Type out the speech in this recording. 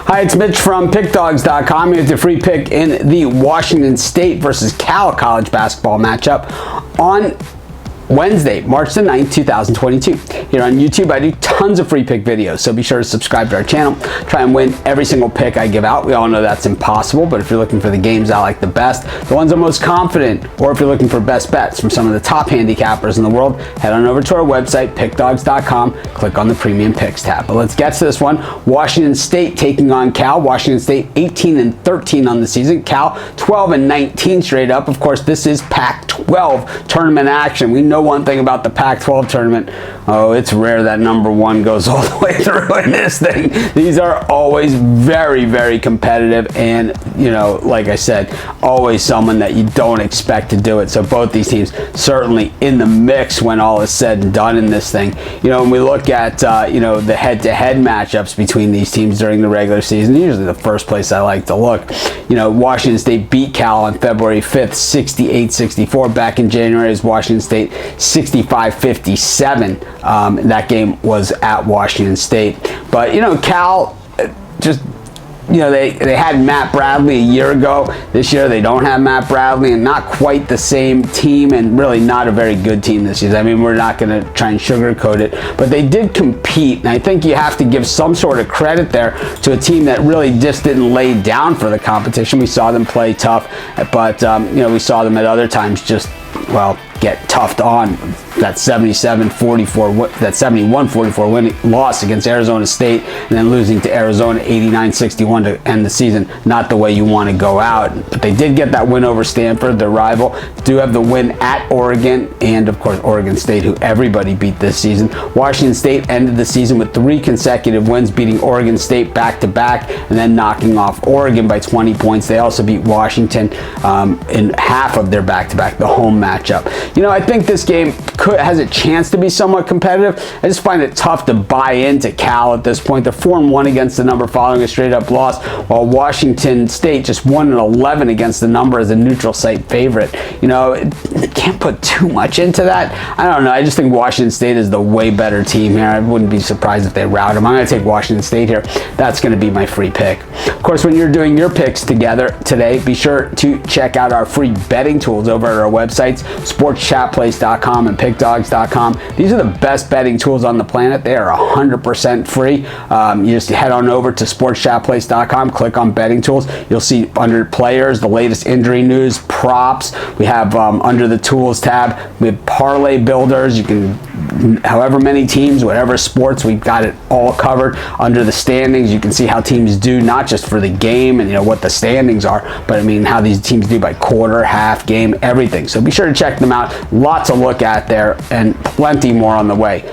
Hi, it's Mitch from Pickdawgz.com. Here's the free pick in the Washington State versus Cal college basketball matchup on Wednesday, March the 9th, 2022. Here on YouTube, I do tons of free pick videos, so be sure to subscribe to our channel. Try and win every single pick I give out. We all know that's impossible, but if you're looking for the games I like the best, the ones I'm most confident, or if you're looking for best bets from some of the top handicappers in the world, head on over to our website, Pickdawgz.com, click on the Premium Picks tab. But let's get to this one. Washington State taking on Cal. Washington State 18-13 on the season. Cal 12-19 straight up. Of course, this is Pac-12 tournament action. We know one thing about the Pac-12 tournament. Oh, it's rare that number one goes all the way through in this thing. These are always very, very competitive, and, you know, like I said, always someone that you don't expect to do it. So both these teams certainly in the mix when all is said and done in this thing. You know, when we look at, you know, the head-to-head matchups between these teams during the regular season, usually the first place I like to look. You know, Washington State beat Cal on February 5th, 68-64. Back in January, as Washington State 65-57. That game was at Washington State. But, you know, Cal just, you know, they had Matt Bradley a year ago. This year they don't have Matt Bradley, and not quite the same team, and really not a very good team this year. I mean, we're not going to try and sugarcoat it, but they did compete, and I think you have to give some sort of credit there to a team that really just didn't lay down for the competition. We saw them play tough, but, you know, we saw them at other times just, well, get toughed on. That 71-44 win loss against Arizona State, and then losing to Arizona 89-61 to end the season. Not the way you want to go out, but they did get that win over Stanford, their rival. Do have the win at Oregon, and of course Oregon State, who everybody beat this season. Washington State ended the season with 3 consecutive wins, beating Oregon State back-to-back, and then knocking off Oregon by 20 points. They also beat Washington in half of their back-to-back, the home matchup. You know, I think this game has a chance to be somewhat competitive. I just find it tough to buy into Cal at this point. They're 4-1 against the number following a straight-up loss, while Washington State just 1-11 against the number as a neutral site favorite. You know, can't put too much into that. I don't know. I just think Washington State is the way better team here. I wouldn't be surprised if they rout them. I'm going to take Washington State here. That's going to be my free pick. Of course, when you're doing your picks together today, be sure to check out our free betting tools over at our websites, sportschatplace.com and pickdawgz.com. These are the best betting tools on the planet. They are 100% free. You just head on over to sportschatplace.com, click on betting tools. You'll see under players, the latest injury news, props. We have under the tools tab, we have parlay builders. You can, however many teams, whatever sports, we've got it all covered. Under the standings, you can see how teams do, not just for the game and, you know, what the standings are, but I mean how these teams do by quarter, half, game, everything. So be sure to check them out. Lots to look at there, and plenty more on the way.